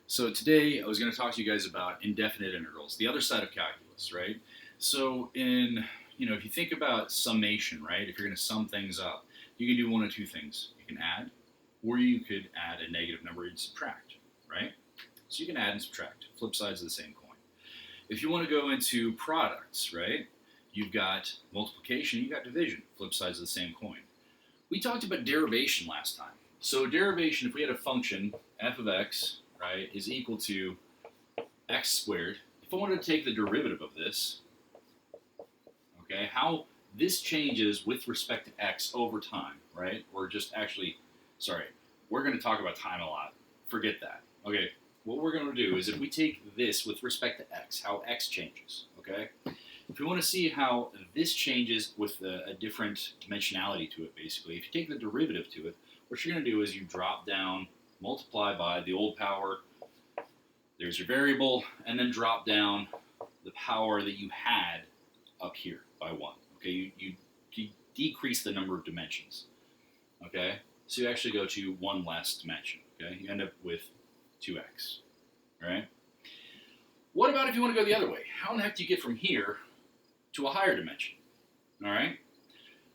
So today I was going to talk to you guys about indefinite integrals, the other side of calculus, right? So if you think about summation, right? If you're going to sum things up, you can do one of two things. You can add, or you could add a negative number and subtract, right? So you can add and subtract, flip sides of the same coin. If you want to go into products, right? You've got multiplication, you've got division, flip sides of the same coin. We talked about derivation last time. So derivation, if we had a function, f of x, right, is equal to x squared. If I wanted to take the derivative of this, okay, how this changes with respect to x over time, right? Or just actually, sorry, we're going to talk about time a lot. Forget that. Okay, what we're going to do is if we take this with respect to x, how x changes, okay? If we want to see how this changes with a different dimensionality to it, basically, if you take the derivative to it, what you're going to do is you drop down, multiply by the old power, there's your variable, and then drop down the power that you had up here by 1. Okay, you decrease the number of dimensions. Okay, so you actually go to one less dimension. Okay, you end up with 2x. All right. What about if you want to go the other way? How in the heck do you get from here to a higher dimension? All right.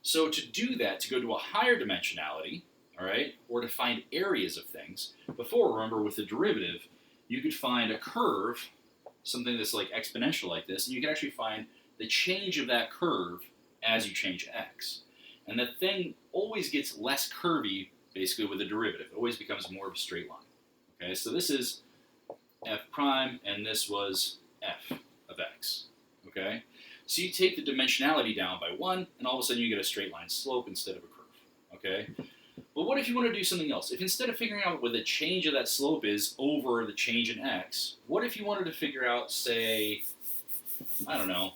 So to do that, to go to a higher dimensionality, all right, or to find areas of things, before, remember, with the derivative, you could find a curve, something that's like exponential like this, and you can actually find the change of that curve as you change x. And the thing always gets less curvy, basically, with the derivative. It always becomes more of a straight line. Okay, so this is f prime, and this was f of x. Okay, so you take the dimensionality down by 1, and all of a sudden you get a straight line slope instead of a curve. Okay, but what if you want to do something else? If instead of figuring out what the change of that slope is over the change in x, what if you wanted to figure out, say, I don't know,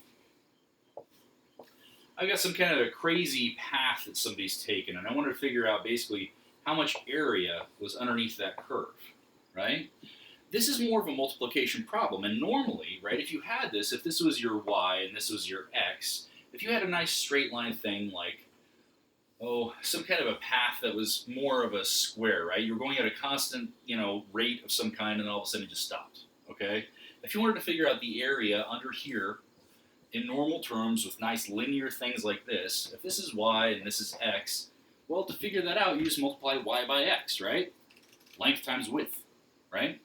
I've got some kind of a crazy path that somebody's taken, and I wanted to figure out basically how much area was underneath that curve, right? This is more of a multiplication problem, and normally, right, if you had this, if this was your y and this was your x, if you had a nice straight line thing like, some kind of a path that was more of a square, right? You were going at a constant, rate of some kind, and then all of a sudden it just stopped, okay? If you wanted to figure out the area under here in normal terms with nice linear things like this, if this is y and this is x, well, to figure that out, you just multiply y by x, right? Length times width, right?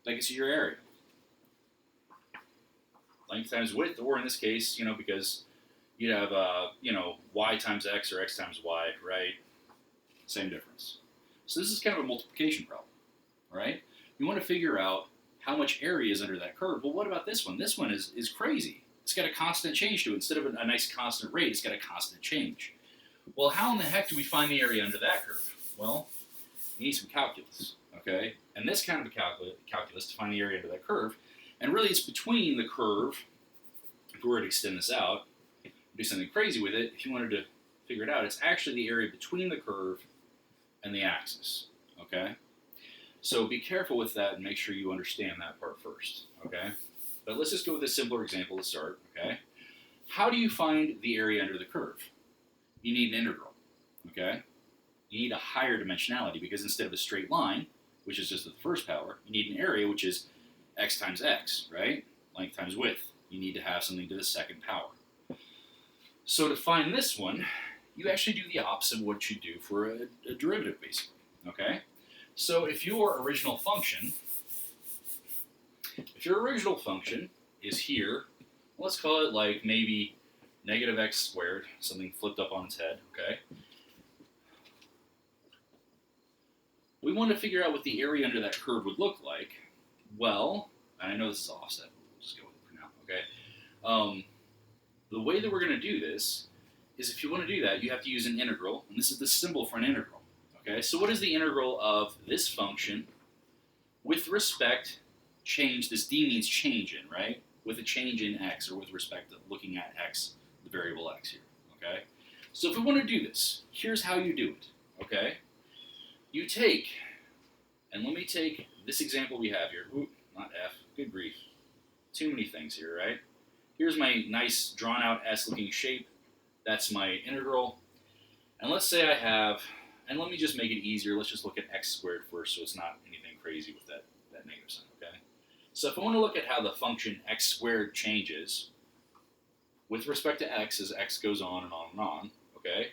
That gets you your area. Length times width, or in this case, because you have, y times x or x times y, right? Same difference. So this is kind of a multiplication problem, right? You want to figure out how much area is under that curve. Well, what about this one? This one is crazy. It's got a constant change to it. Instead of a nice constant rate, it's got a constant change. Well, how in the heck do we find the area under that curve? Well, you need some calculus, okay? And this kind of a calculus to find the area under that curve. And really, it's between the curve, if we were to extend this out, do something crazy with it, if you wanted to figure it out, it's actually the area between the curve and the axis, okay? So be careful with that and make sure you understand that part first, okay? But let's just go with a simpler example to start, okay? How do you find the area under the curve? You need an integral, okay? You need a higher dimensionality because instead of a straight line, which is just the first power, you need an area which is x times x, right? Length times width. You need to have something to the second power. So to find this one, you actually do the opposite of what you do for a derivative, basically, okay? So if your original function is here, let's call it like maybe negative x squared, something flipped up on its head, okay? We want to figure out what the area under that curve would look like. Well, and I know this is offset, but we'll just go with it for now, okay? The way that we're going to do this is if you want to do that, you have to use an integral, and this is the symbol for an integral. Okay, so what is the integral of this function with respect change? This d means change in, right? With a change in x, or with respect to looking at x, the variable x here. Okay, so if we want to do this, here's how you do it. Okay, you take, and let me take this example we have here. Ooh, not f. Good grief. Too many things here, right? Here's my nice drawn out S-looking shape. That's my integral. And let's say I have, and let me just make it easier. Let's just look at x squared first so it's not anything crazy with that that negative sign, okay? So if I want to look at how the function x squared changes with respect to x as x goes on and on and on, okay,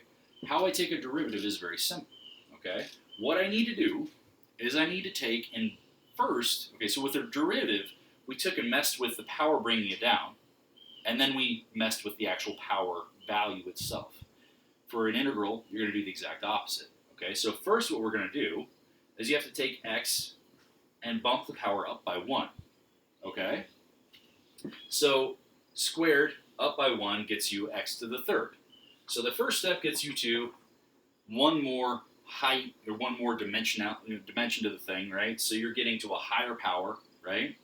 how I take a derivative is very simple, okay? What I need to do is I need to take and first, okay, so with a derivative, we took and messed with the power bringing it down, and then we messed with the actual power value itself. For an integral, you're going to do the exact opposite, okay? So first what we're going to do is you have to take x and bump the power up by 1, okay? So squared up by 1 gets you x to the third. So the first step gets you to one more height or one more dimension to the thing, right? So you're getting to a higher power, right?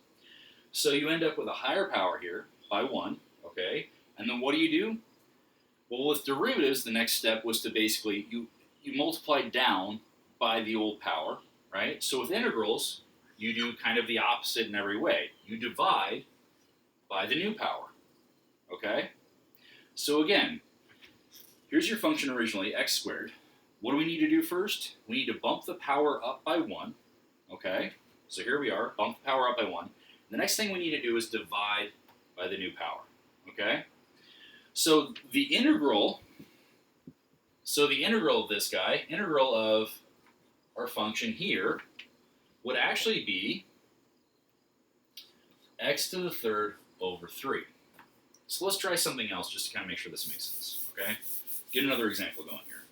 So you end up with a higher power here by 1, okay? And then what do? Well, with derivatives, the next step was to basically, you multiply down by the old power, right? So with integrals, you do kind of the opposite in every way. You divide by the new power, okay? So again, here's your function originally, x squared. What do we need to do first? We need to bump the power up by 1, okay? So here we are, bump the power up by 1. The next thing we need to do is divide by the new power, okay? So the integral of this guy, integral of our function here, would actually be x to the third over 3. So let's try something else just to kind of make sure this makes sense, okay? Get another example going here.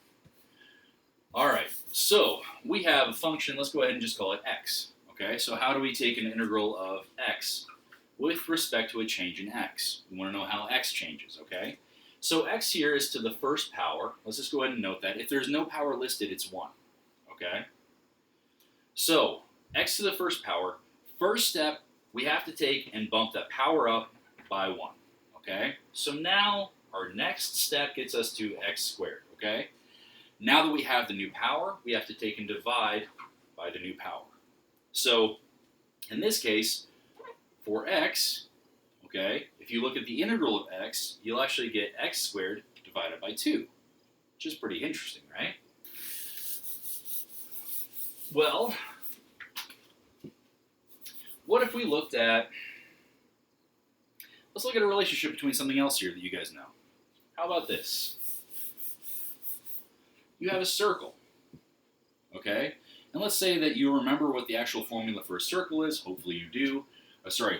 All right, so we have a function, let's go ahead and just call it x, okay? So how do we take an integral of x with respect to a change in x? We want to know how x changes, okay? So x here is to the first power. Let's just go ahead and note that. If there's no power listed, it's 1, okay? So x to the first power, first step, we have to take and bump that power up by 1, okay? So now our next step gets us to x squared, okay? Now that we have the new power, we have to take and divide by the new power. So in this case, for x, okay, if you look at the integral of x, you'll actually get x squared divided by 2, which is pretty interesting, right? Well, what if we looked at, let's look at a relationship between something else here that you guys know. How about this? You have a circle, okay? And let's say that you remember what the actual formula for a circle is. Hopefully you do. Sorry,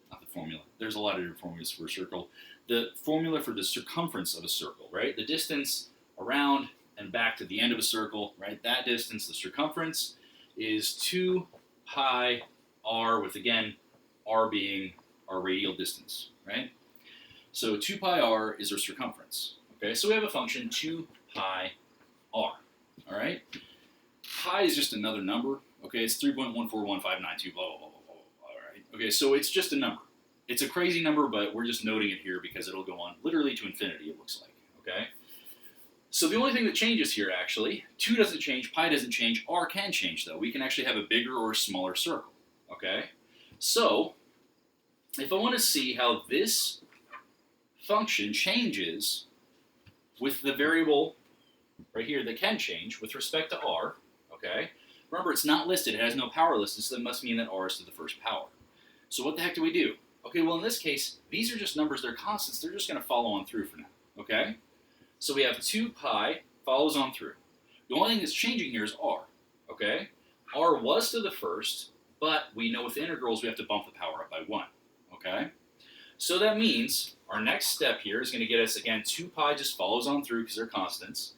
not the formula. There's a lot of different formulas for a circle. The formula for the circumference of a circle, right? The distance around and back to the end of a circle, right? That distance, the circumference, is 2 pi r, with, again, r being our radial distance, right? So 2 pi r is our circumference, okay? So we have a function 2 pi r, all right? Pi is just another number, okay? It's 3.141592, blah, blah, blah, blah, blah, blah, all right? Okay, so it's just a number. It's a crazy number, but we're just noting it here because it'll go on literally to infinity, it looks like, okay? So the only thing that changes here, actually, 2 doesn't change, pi doesn't change, r can change, though. We can actually have a bigger or a smaller circle, okay? So if I want to see how this function changes with the variable right here that can change with respect to r, okay? Remember, it's not listed. It has no power listed, so that must mean that r is to the first power. So what the heck do we do? Okay, well, in this case, these are just numbers. They're constants. They're just going to follow on through for now, okay? So we have 2 pi follows on through. The only thing that's changing here is r, okay? R was to the first, but we know with integrals we have to bump the power up by 1, okay? So that means our next step here is going to get us, again, 2 pi just follows on through because they're constants,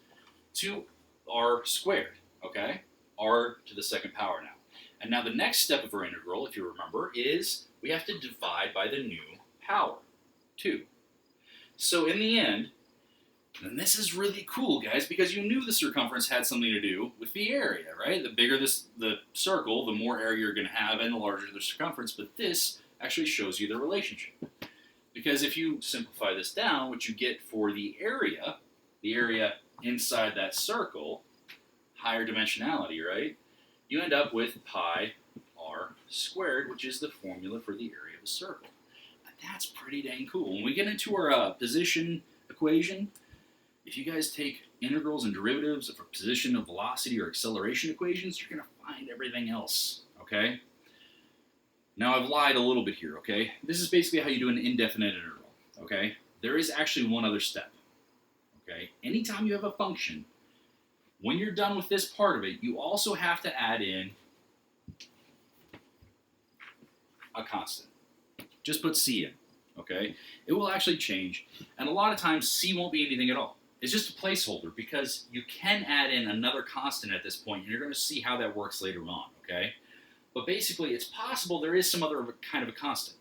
to r squared, okay? R to the second power now. And now the next step of our integral, if you remember, is we have to divide by the new power, 2. So in the end, and this is really cool, guys, because you knew the circumference had something to do with the area, right? The bigger the circle, the more area you're going to have, and the larger the circumference. But this actually shows you the relationship. Because if you simplify this down, what you get for the area inside that circle, higher dimensionality, right? You end up with pi r squared, which is the formula for the area of a circle. And that's pretty dang cool. When we get into our position equation, if you guys take integrals and derivatives of a position of velocity or acceleration equations, you're going to find everything else, okay? Now I've lied a little bit here, okay? This is basically how you do an indefinite integral, okay? There is actually one other step, okay? Anytime you have a function, when you're done with this part of it, you also have to add in a constant. Just put c in, okay? It will actually change, and a lot of times c won't be anything at all. It's just a placeholder because you can add in another constant at this point, and you're going to see how that works later on, okay? But basically, it's possible there is some other kind of a constant.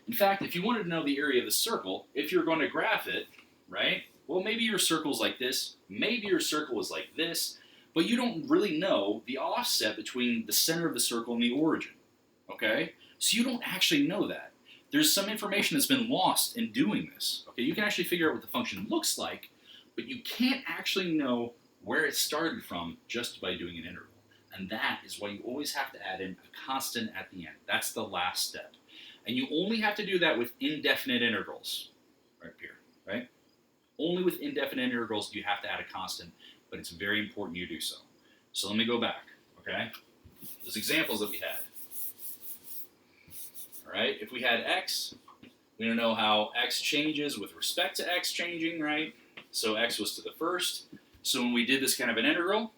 In fact, if you wanted to know the area of the circle, if you're going to graph it, right? Well, maybe your circle's like this, maybe your circle is like this, but you don't really know the offset between the center of the circle and the origin, okay? So you don't actually know that. There's some information that's been lost in doing this, okay? You can actually figure out what the function looks like, but you can't actually know where it started from just by doing an integral. And that is why you always have to add in a constant at the end. That's the last step. And you only have to do that with indefinite integrals, right here, right? Only with indefinite integrals do you have to add a constant, but it's very important you do so. So let me go back, okay? Those examples that we had. All right, if we had x, we don't know how x changes with respect to x changing, right? So x was to the first. So when we did this kind of an integral,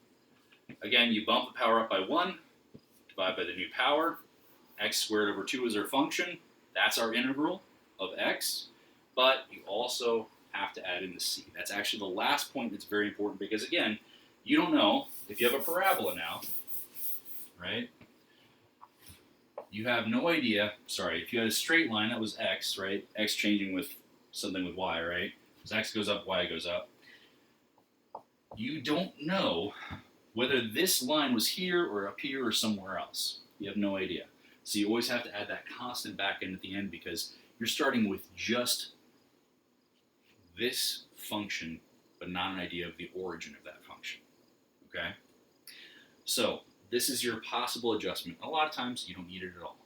again, you bump the power up by 1, divide by the new power. X squared over 2 is our function. That's our integral of x. But you also have to add in the c. That's actually the last point that's very important because, again, you don't know if you have a parabola now, right? You have no idea. Sorry, if you had a straight line, that was x, right? X changing with something with y, right? As x goes up, y goes up. You don't know whether this line was here or up here or somewhere else. You have no idea. So you always have to add that constant back in at the end because you're starting with just this function, but not an idea of the origin of that function, okay? So this is your possible adjustment. A lot of times you don't need it at all,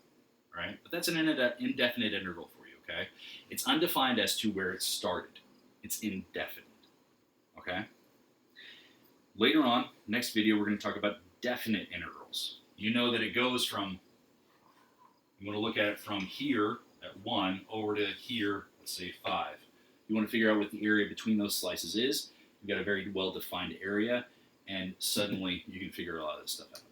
right? But that's an indefinite integral for you, okay? It's undefined as to where it started. It's indefinite, okay? Later on, next video, we're going to talk about definite integrals. You know that it goes from, you want to look at it from here at 1 over to here, let's say 5. You want to figure out what the area between those slices is. You've got a very well-defined area, and suddenly you can figure a lot of this stuff out.